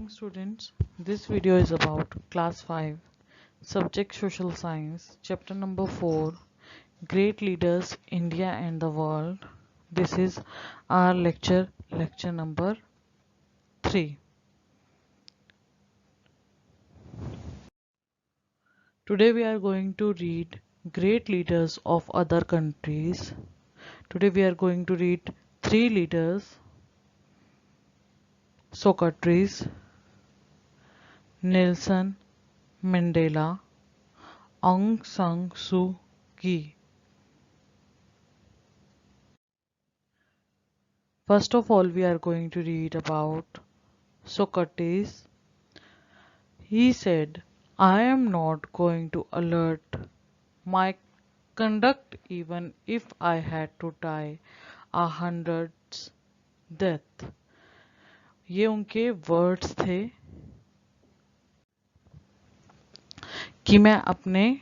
students, this video is about class 5, subject social science, chapter number 4, great leaders, India and the world. This is our lecture number 3. Today we are going to read great leaders of other countries. Today we are going to read 3 leaders: Socrates, Nelson Mandela, Aung San Suu Kyi. First of all, we are going to read about Socrates. He said, I am not going to alert my conduct even if I had to die a hundred's death. ये उनके words थे कि मैं अपने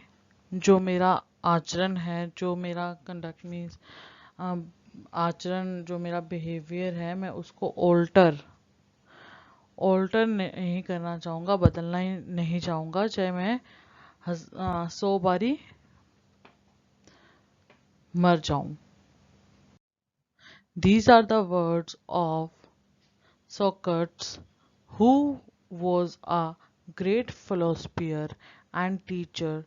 जो मेरा आचरण है, जो मेरा कंडक्ट मीन्स आचरण, जो मेरा बिहेवियर है, मैं उसको ऑल्टर नहीं करना चाहूँगा, बदलना ही नहीं चाहूँगा, चाहे मैं 100 बारी मर जाऊं. These are the words of Socrates, who was a great philosopher and teacher,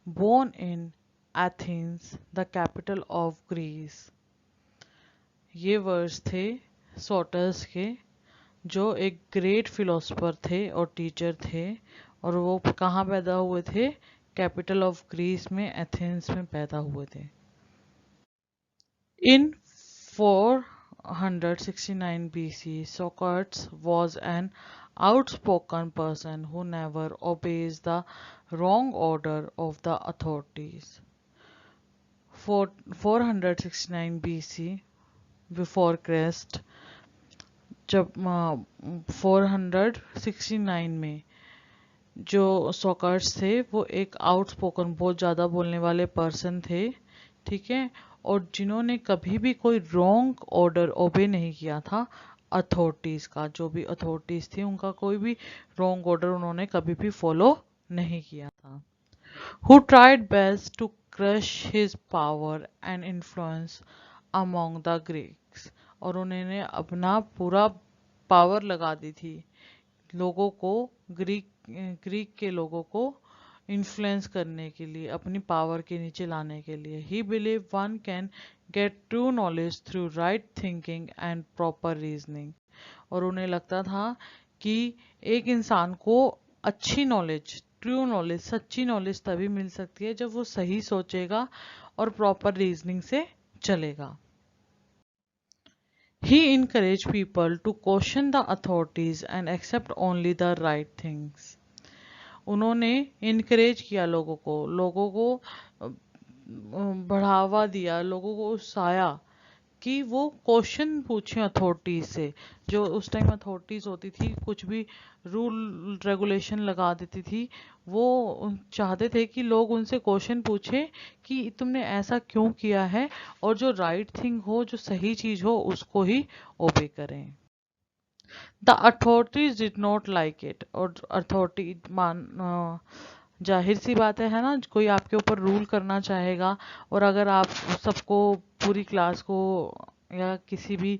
born in Athens, the capital of Greece. ये वर्ड्स थे सोटर्स के, जो एक ग्रेट फिलोसोफर थे और टीचर थे, और वो कहाँ पैदा हुए थे? कैपिटल ऑफ ग्रीस में, एथेंस में पैदा हुए थे. In 469 BC, Socrates was an outspoken person who never obeys the wrong order of the authorities. 469 BC, before Christ, जब 469 में जो सोक्रेट्स थे वो एक आउटस्पोकन, बहुत ज़्यादा बोलने वाले पर्सन थे, ठीक है, और जिन्होंने कभी भी कोई रॉन्ग ऑर्डर ओबे नहीं किया था अथॉरिटीज़ का. जो भी अथॉरिटीज़ थी उनका कोई भी रॉन्ग ऑर्डर उन्होंने कभी भी फॉलो नहीं किया था. Who tried best to crush his power and influence among the Greeks. और उन्होंने अपना पूरा पावर लगा दी थी लोगों को, ग्रीक के लोगों को इन्फ्लुएंस करने के लिए, अपनी पावर के नीचे लाने के लिए. He believed one can get true knowledge through right thinking and proper reasoning. और उन्हें लगता था कि एक इंसान को अच्छी नॉलेज, ट्रू नॉलेज, सच्ची नॉलेज तभी मिल सकती है जब वो सही सोचेगा और प्रॉपर रीजनिंग से चलेगा. He encouraged people to question the authorities and accept only the right things. उन्होंने इनकरेज किया लोगों को बढ़ावा दिया, लोगों को उत्साया कि वो क्वेश्चन पूछें अथॉरिटीज से. जो उस टाइम अथॉरिटीज होती थी, कुछ भी रूल रेगुलेशन लगा देती थी, वो चाहते थे कि लोग उनसे क्वेश्चन पूछें कि तुमने ऐसा क्यों किया है, और जो राइट थिंग हो, जो सही चीज हो, उसको ही ओबे करें. The authorities did not like it. और अथॉरिटी जाहिर सी बात है ना, कोई आपके ऊपर रूल करना चाहेगा, और अगर आप सबको, पूरी क्लास को, या किसी भी,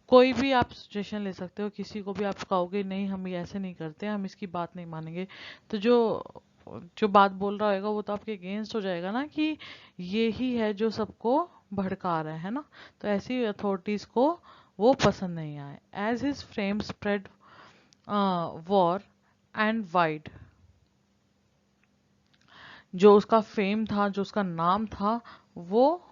कोई भी आप सिचुएशन ले सकते हो, किसी को भी आप कहोगे नहीं हम ये ऐसे नहीं करते, हम इसकी बात नहीं मानेंगे, तो जो बात बोल रहा होगा वो तो आपके अगेंस्ट हो जाएगा ना, कि ये ही है जो सबको भड़का रहा है ना. तो ऐसी अथॉरिटीज को वो पसंद नहीं आए. As his frame spread war and wide, जो उसका फेम था, जो उसका नाम था, वो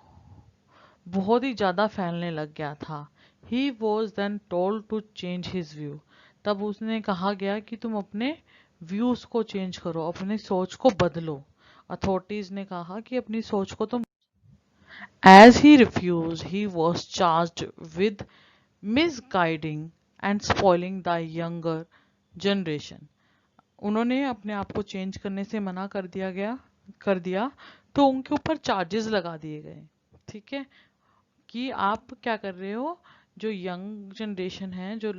बहुत ही ज़्यादा फैलने लग गया था. He was then told to change his view. तब उसने कहा गया कि तुम अपने व्यूज को चेंज करो, अपनी सोच को बदलो. अथॉरिटीज ने कहा कि अपनी सोच को तुम. As he refuse, he was charged with misguiding and spoiling the younger generation. उन्होंने अपने आप को चेंज करने से मना कर दिया तो उनके ऊपर चार्जेस लगा दिए गए, ठीक है, कि आप क्या कर रहे हो, जो यंग जनरेशन है, जो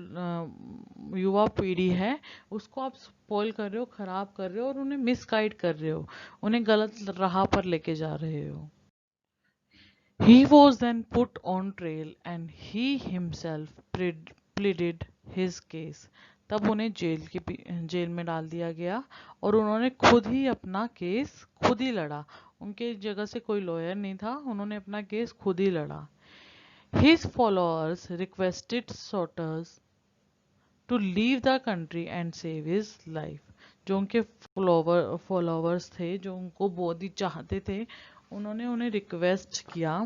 युवा पीढ़ी है, उसको आप स्पॉइल कर रहे हो, खराब कर रहे हो और उन्हें मिसगाइड कर रहे हो, उन्हें गलत राह पर लेके जा रहे हो। He was then put on trial and he himself pleaded his case. तब उन्हें जेल में डाल दिया गया और उन्होंने खुद ही अपना केस खुद ही लड़ा। उनके जगह से कोई लॉयर नहीं था, उन्होंने अपना केस खुद ही लड़ा। His followers requested Sotters to leave the country and save his life. जो उनके फॉलोवर्स थे, जो उनको बहुत ही चाहते थे, उन्होंने उन्हें रिक्वेस्ट किया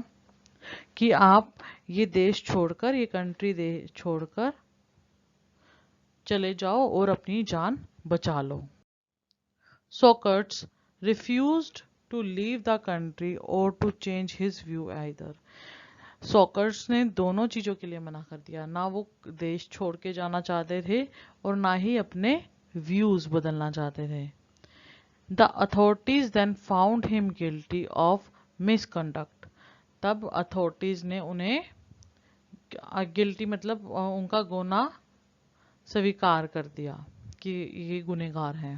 कि आप ये देश छोड़कर, ये कंट्री छोड़कर चले जाओ और अपनी जान बचा लो। Socrates refused to leave the country or to change his view either. सॉकर्ट्स ने दोनों चीजों के लिए मना कर दिया, ना वो देश छोड़ के जाना चाहते थे और ना ही अपने व्यूज बदलना चाहते थे। The authorities then found him guilty of misconduct. तब अथॉरिटीज ने उन्हें गिल्टी मतलब उनका गुनाह स्वीकार कर दिया कि ये गुनहगार हैं।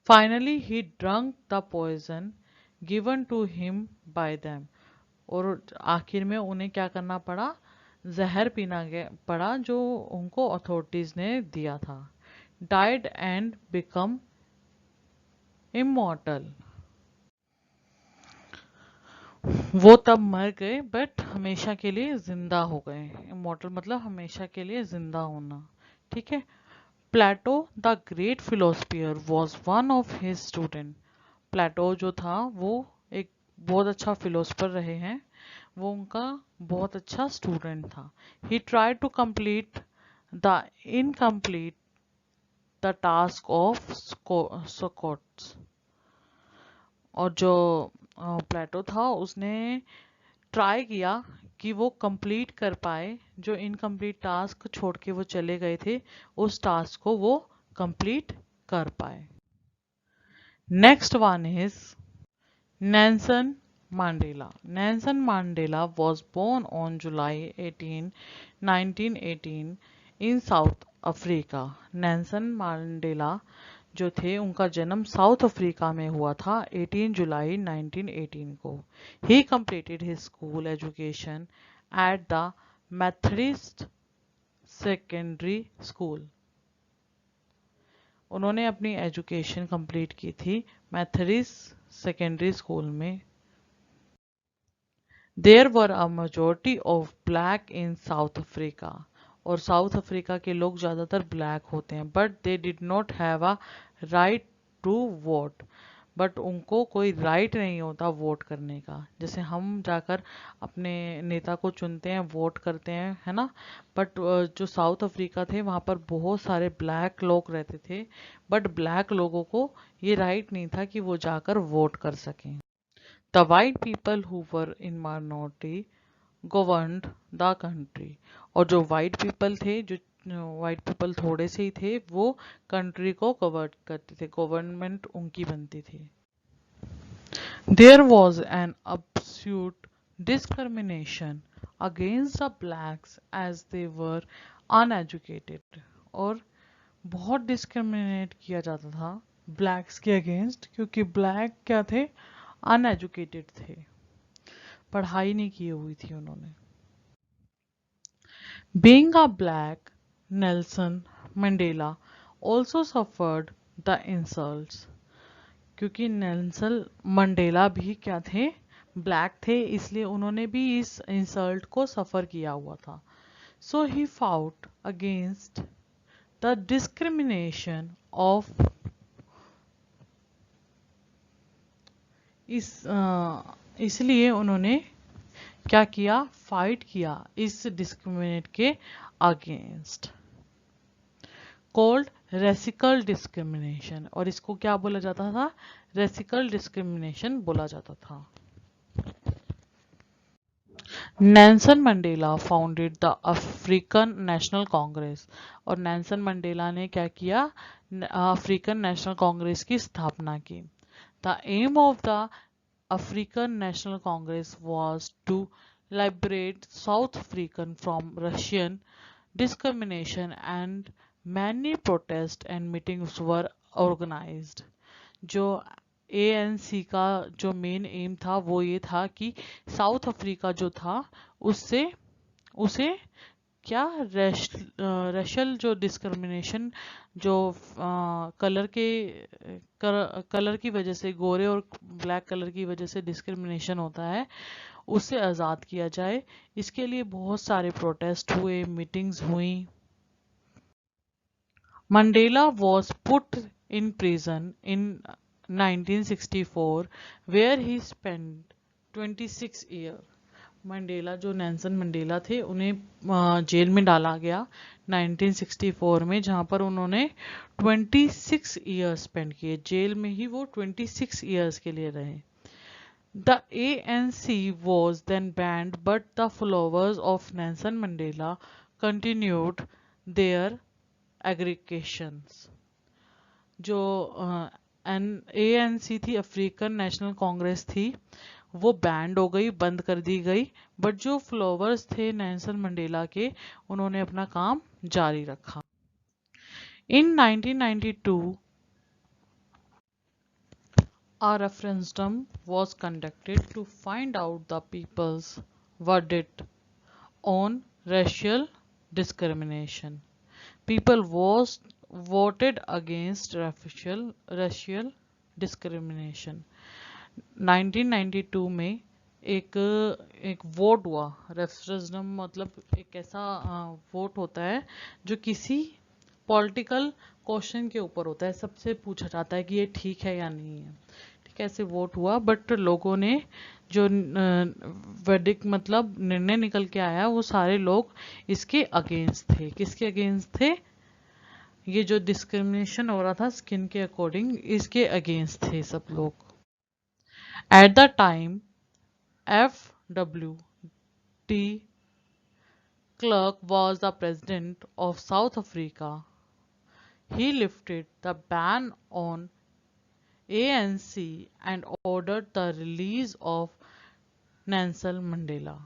Finally he drunk the poison given to him by them. और आखिर में उन्हें क्या करना पड़ा, जहर पीना पड़ा जो उनको अथॉरिटीज ने दिया था। Died and become immortal. वो तब मर गए बट हमेशा के लिए जिंदा हो गए। इमॉर्टल मतलब हमेशा के लिए जिंदा होना, ठीक है। Plato the great philosopher was one of his student. Plato जो था वो एक बहुत अच्छा फिलोसफर रहे हैं, वो उनका बहुत अच्छा स्टूडेंट था। He try to complete the incomplete the task of Socrates. और जो प्लेटो था उसने ट्राई किया कि वो कंप्लीट कर पाए, जो इनकम्प्लीट टास्क छोड़ के वो चले गए थे, उस टास्क को वो कंप्लीट कर पाए। Next one is Nelson Mandela. Nelson Mandela was born on July 18, 1918 in South Africa. Nelson Mandela जो थे उनका जन्म साउथ अफ्रीका में हुआ था 18 जुलाई 1918 को। He completed his school education at the Methodist Secondary School. उन्होंने अपनी एजुकेशन कंप्लीट की थी मेथडिस्ट सेकेंडरी स्कूल में। There were a majority of black in South Africa. और साउथ अफ्रीका के लोग ज़्यादातर ब्लैक होते हैं, but they did not have a right to vote. But उनको कोई राइट नहीं होता वोट करने का। जैसे हम जाकर अपने नेता को चुनते हैं, वोट करते हैं, है ना। बट जो साउथ अफ्रीका थे वहाँ पर बहुत सारे ब्लैक लोग रहते थे, बट ब्लैक लोगों को ये राइट नहीं था कि वो जाकर वोट कर सकें। The white people who were in minority governed the country. और जो white people थे, जो white people थोड़े से ही थे, वो country को govern करते थे, government उनकी बनती थी। There was an absolute discrimination against the blacks as they were uneducated. और बहुत discriminate किया जाता था blacks के against, क्योंकि black क्या थे, अनएजुकेटेड थे, पढ़ाई नहीं की हुई थी उन्होंने। Being a black, Nelson Mandela also suffered the insults. क्योंकि नेल्सन मंडेला भी क्या थे, ब्लैक थे, इसलिए उन्होंने भी इस इंसल्ट को सफर किया हुआ था। So he fought against the discrimination of इसलिए उन्होंने क्या किया, फाइट किया इस डिस्क्रिमिनेट के अगेंस्ट। Called रेसिकल discrimination. और इसको क्या बोला जाता था, रेसिकल डिस्क्रिमिनेशन बोला जाता था। Nelson Mandela founded the African national Congress. और नेल्सन मंडेला ने क्या किया, अफ्रीकन नेशनल कांग्रेस की स्थापना की। The aim of the African National Congress was to liberate South African from Russian discrimination and many protests and meetings were organized. जो ANC का जो मेन एम था वो ये था कि साउथ अफ्रीका जो था उससे उसे क्या रेशल जो डिस्क्रिमिनेशन जो कलर के कलर की वजह से गोरे और ब्लैक कलर की वजह से डिस्क्रिमिनेशन होता है उससे आज़ाद किया जाए। इसके लिए बहुत सारे प्रोटेस्ट हुए, मीटिंग्स हुई। Mandela was put in prison in 1964 where he spend 26 year. Mandela जो नेल्सन मंडेला थे उन्हें जेल में डाला गया 1964 में, जहां पर उन्होंने 26 ईयर्स स्पेंड किए। जेल में ही वो 26 ईयर्स के लिए रहे। The ANC was then banned, but the followers of Nelson Mandela continued their aggregations. जो ANC थी, अफ्रीकन नेशनल कांग्रेस थी, वो बैंड हो गई, बंद कर दी गई, बट जो फॉलोअर्स थे नेल्सन मंडेला के उन्होंने अपना काम जारी रखा। इन 1992 a referendum was conducted to find out the people's verdict on racial discrimination. People voted against racial discrimination. 1992 में एक एक वोट हुआ। रेफरेंडम मतलब एक ऐसा वोट होता है जो किसी पॉलिटिकल क्वेश्चन के ऊपर होता है, सबसे पूछा जाता है कि ये ठीक है या नहीं है। ठीक है, ऐसे वोट हुआ, बट लोगों ने जो वर्डिक्ट मतलब निर्णय निकल के आया वो सारे लोग इसके अगेंस्ट थे। किसके अगेंस्ट थे? ये जो डिस्क्रिमिनेशन हो रहा था स्किन के अकॉर्डिंग, इसके अगेंस्ट थे सब लोग। At the time FW Klerk was the president of South Africa. He lifted the ban on ANC and ordered the release of Nelson Mandela.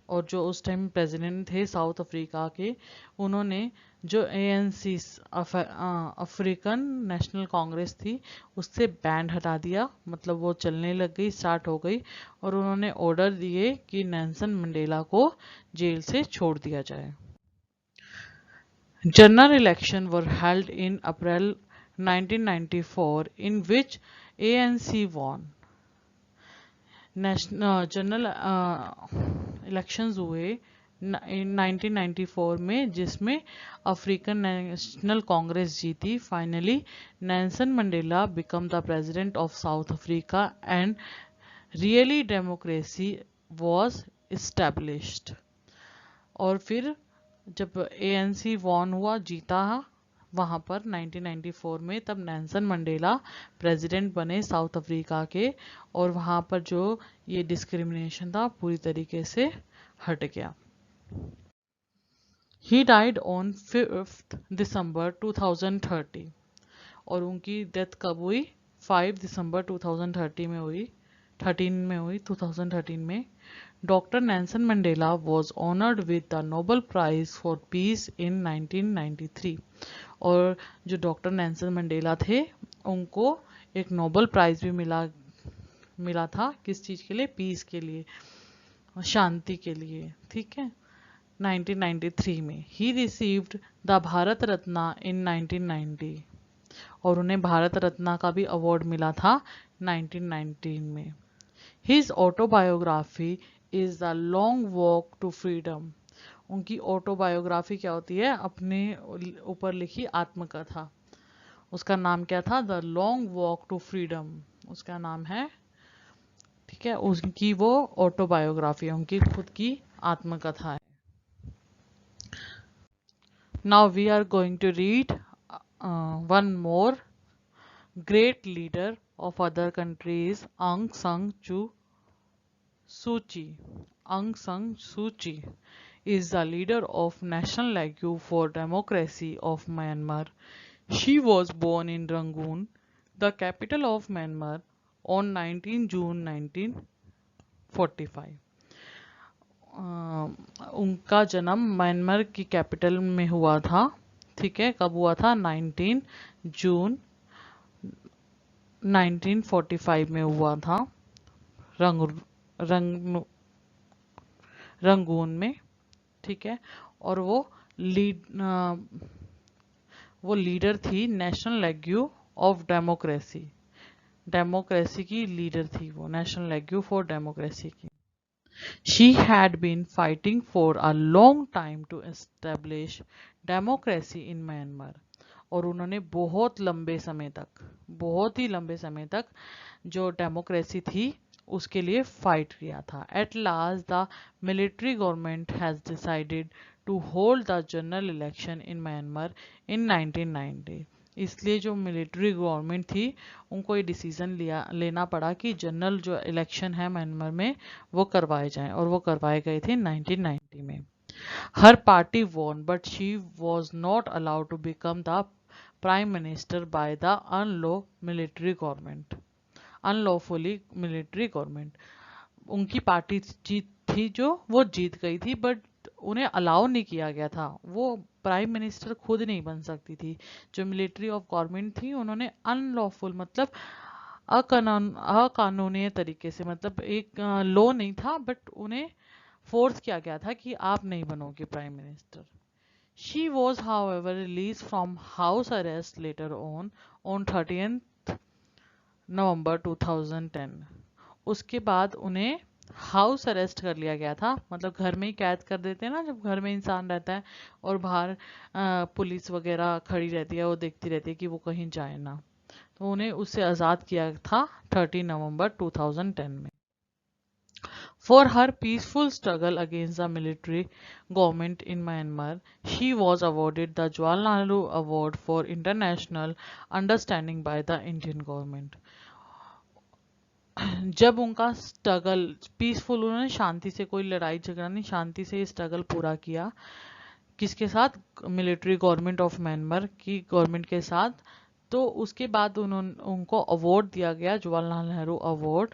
और जो उस टाइम प्रेसिडेंट थे साउथ अफ्रीका के, उन्होंने जो ANC अफ्रीकन नेशनल कांग्रेस थी उससे band हटा दिया, मतलब वो चलने लग गई, स्टार्ट हो गई, और उन्होंने ऑर्डर दिए कि नेल्सन मंडेला को जेल से छोड़ दिया जाए। General elections were held in April 1994 in which ANC won. General elections हुए इन 1994 में जिसमें अफ्रीकन नेशनल कांग्रेस जीती। Finally Nelson Mandela become the president of south Africa and really democracy was established. और फिर जब ANC वॉन हुआ, जीता वहाँ पर 1994 में, तब नेल्सन मंडेला प्रेसिडेंट बने साउथ अफ्रीका के, और वहाँ पर जो ये डिस्क्रिमिनेशन था पूरी तरीके से हट गया। ही डाइड ऑन 5 दिसंबर 2030, और उनकी डेथ कब हुई? 5 दिसंबर 2013 में हुई। 2013 में Dr. Nelson Mandela was honored with the Nobel Prize for Peace in 1993। और जो डॉक्टर नेल्सन मंडेला थे उनको एक नोबेल प्राइज भी मिला था। किस चीज़ के लिए? पीस के लिए, शांति के लिए। ठीक है, 1993 में। He received the Bharat Ratna in 1990, और उन्हें भारत रत्ना का भी अवार्ड मिला था 1919 में। His autobiography is the long walk to freedom. उनकी ऑटोबायोग्राफी क्या होती है? अपने ऊपर लिखी आत्मकथा। उसका नाम क्या था? The long walk to freedom उसका नाम है। ठीक है, उनकी वो ऑटोबायोग्राफी है, उनकी खुद की आत्मकथा है। Now we are going to read one more great leader of other countries, Aung San सू की। Aung San Suu Kyi is the leader of National League for Democracy of Myanmar. She was born in Rangoon, the capital of Myanmar, on 19 June 1945. उनका जन्म Myanmar की capital में हुआ था। ठीक है, कब हुआ था? 19 जून 1945 में हुआ था, रंग रंग रंगून में। ठीक है, और वो लीडर थी नेशनल लेग्यू ऑफ डेमोक्रेसी। डेमोक्रेसी की लीडर थी वो, नेशनल लेग्यू फॉर डेमोक्रेसी की। She had been fighting for a long time to establish democracy in Myanmar। और उन्होंने बहुत ही लंबे समय तक जो डेमोक्रेसी थी उसके लिए फाइट किया था। At last the military government has decided to hold the general election in Myanmar in 1990। इसलिए जो मिलिट्री गवर्नमेंट थी उनको ये डिसीजन लेना पड़ा कि जनरल जो इलेक्शन है म्यांमार में वो करवाए जाएं, और वो करवाए गए थे 1990 में। Her party won but she was not allowed to become the prime minister by the unlawfully military government. उनकी पार्टी जीत थी, जो वो जीत गई थी, बट उन्हें अलाउ नहीं किया गया था, वो प्राइम मिनिस्टर खुद नहीं बन सकती थी। जो मिलिट्री ऑफ गवर्नमेंट थी उन्होंने अनलॉफुल मतलब अकानूनी तरीके से, मतलब एक लॉ नहीं था, बट उन्हें फोर्स किया गया था कि आप नहीं बनोगे prime minister. She was however release from house arrest later on 30 नवंबर 2010। उसके बाद उन्हें हाउस अरेस्ट कर लिया गया था, मतलब घर में ही कैद कर देते हैं ना, जब घर में इंसान रहता है और बाहर पुलिस वगैरह खड़ी रहती है, वो देखती रहती है कि वो कहीं जाए ना, तो उन्हें उससे आज़ाद किया था 30 नवंबर 2010 में। For her peaceful struggle against the military government in Myanmar, she was awarded the Jawaharlal Nehru Award for International Understanding by the Indian government। जब उनका स्ट्रगल पीसफुल, उन्होंने शांति से, कोई लड़ाई झगड़ा नहीं, शांति से स्ट्रगल पूरा किया, किसके साथ? मिलिट्री गवर्नमेंट ऑफ म्यांमार की गवर्नमेंट के साथ। तो उसके बाद उनको अवार्ड दिया गया, Jawaharlal Nehru award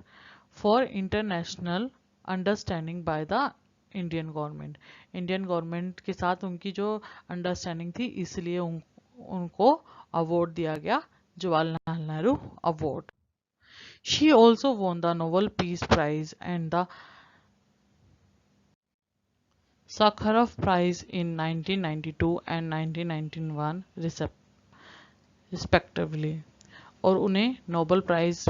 for international understanding by the Indian government. Indian government के साथ उनकी जो अंडरस्टैंडिंग थी, इसलिए उनको अवार्ड दिया गया, Jawaharlal Nehru award. She also won the Nobel Peace Prize and the Sakharov Prize in 1992 and 1991 respectively। और उन्हें नोबेल प्राइज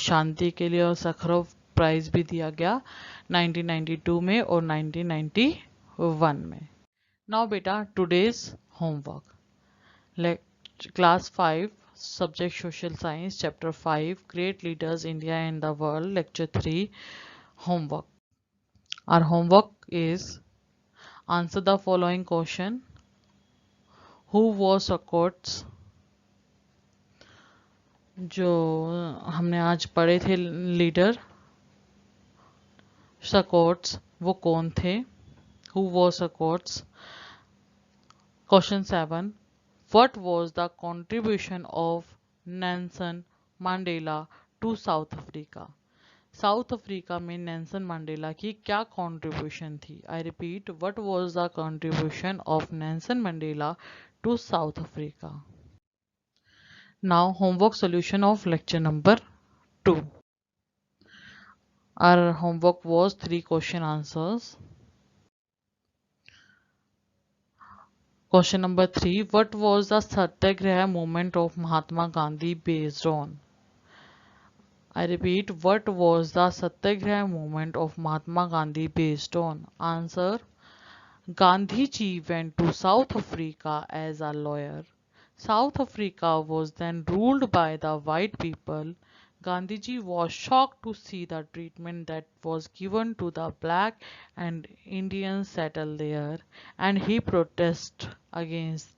शांति के लिए और सखरव प्राइज भी दिया गया 1992 में और 1991 में। नाउ बेटा today's homework, class 5 subject social science chapter 5 great leaders India and the world lecture 3 homework। Our homework is answer the following question: who was Socrates? जो हमने आज पढ़े थे लीडर Socrates, वो कौन थे? Who was Socrates? Question 7, what was the contribution of Nelson Mandela to South Africa? South Africa में Nelson Mandela की क्या कंट्रीब्यूशन थी? I repeat, what was the contribution of Nelson Mandela to South Africa? Now homework solution of lecture number 2। Our homework was 3 question answers. Question number 3, what was the satyagraha movement of Mahatma Gandhi based on? I repeat, what was the Satyagraha movement of Mahatma Gandhi based on? Answer, Gandhi ji went to South Africa as a lawyer. South Africa was then ruled by the white people. Gandhi ji was shocked to see the treatment that was given to the black and Indians settled there, and he protested against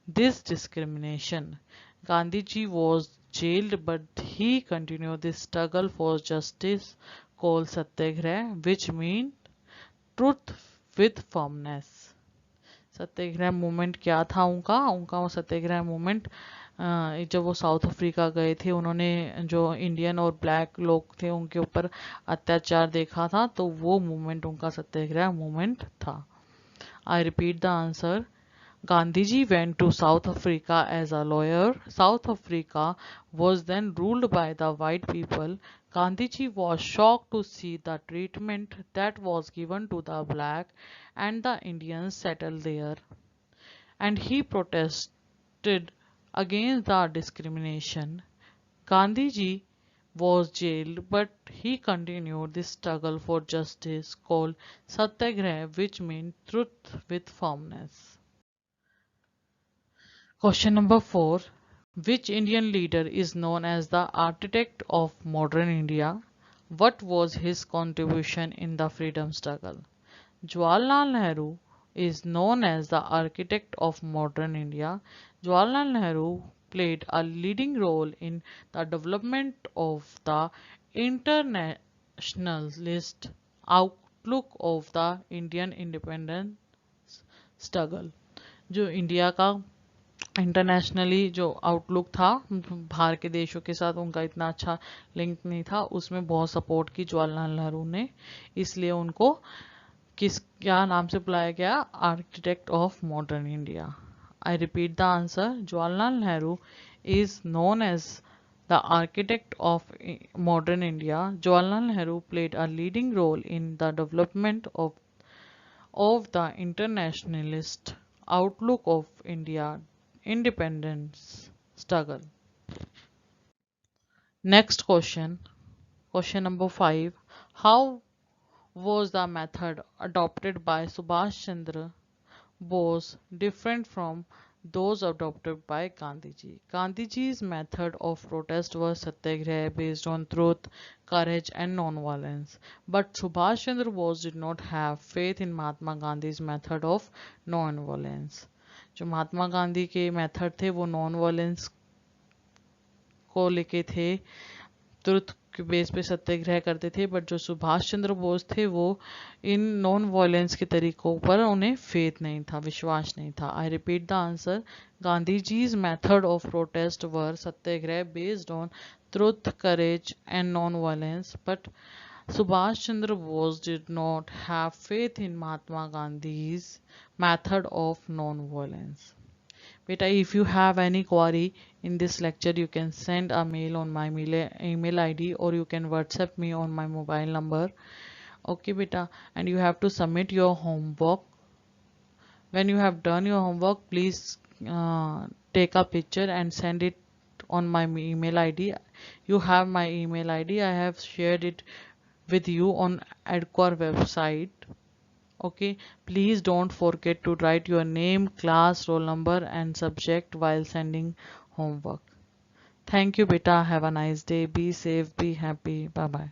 this discrimination. Gandhiji was jailed, but he continued the struggle for justice called Satyagraha, which means truth with firmness। Satyagraha movement क्या था उनका? उनका वो सत्याग्रह movement जब वो south Africa गए थे, उन्होंने जो इंडियन और ब्लैक लोग थे उनके ऊपर अत्याचार देखा था, तो वो मूवमेंट उनका सत्याग्रह मूवमेंट था। I repeat the answer. Gandhiji went to South Africa as a lawyer. South Africa was then ruled by the white people. Gandhiji was shocked to see the treatment that was given to the black and the Indians settled there, and he protested against the discrimination. Gandhiji was jailed, but he continued this struggle for justice called Satyagraha, which means truth with firmness. Question number 4. Which Indian leader is known as the architect of modern India? What was his contribution in the freedom struggle? Jawaharlal Nehru is known as the architect of modern India. Jawaharlal Nehru played a leading role in the development of the internationalist outlook of the Indian independence struggle. जो India का internationally जो outlook था, बाहर के देशों के साथ उनका इतना अच्छा लिंक नहीं था, उसमें बहुत सपोर्ट की जवाहरलाल नेहरू ने, इसलिए उनको क्या नाम से बुलाया गया? Architect of modern India. I repeat the answer. Jawaharlal Nehru is known as the architect of modern India. Jawaharlal Nehru played a leading role in the development of the internationalist outlook of India independence struggle. Next question, question number 5. How was the method adopted by Subhash Chandra Bose different from those adopted by Gandhiji? Gandhiji's method of protest was satyagraha based on truth, courage and non-violence. But Subhash Chandra Bose did not have faith in Mahatma Gandhi's method of non-violence. जो महात्मा गांधी के method थे वो non violence को लेके थे, truth के base पे सत्याग्रह करते थे, बट जो सुभाष चंद्र बोस थे वो इन नॉन वायलेंस के तरीकों पर उन्हें फेथ नहीं था, विश्वास नहीं था. I repeat the answer. Gandhi ji's method of protest were satyagraha based on truth, courage and non violence, but Subhash Chandra Bose did not have faith in Mahatma Gandhi's method of non-violence. Beta, if you have any query in this lecture, you can send a mail on my email ID, or you can WhatsApp me on my mobile number. Okay, beta, and you have to submit your homework. When you have done your homework, please take a picture and send it on my email ID. You have my email ID. I have shared it with you on EdQuar website. Okay, please don't forget to write your name, class, roll number and subject while sending homework. Thank you beta. Have a nice day. Be safe, be happy. Bye bye.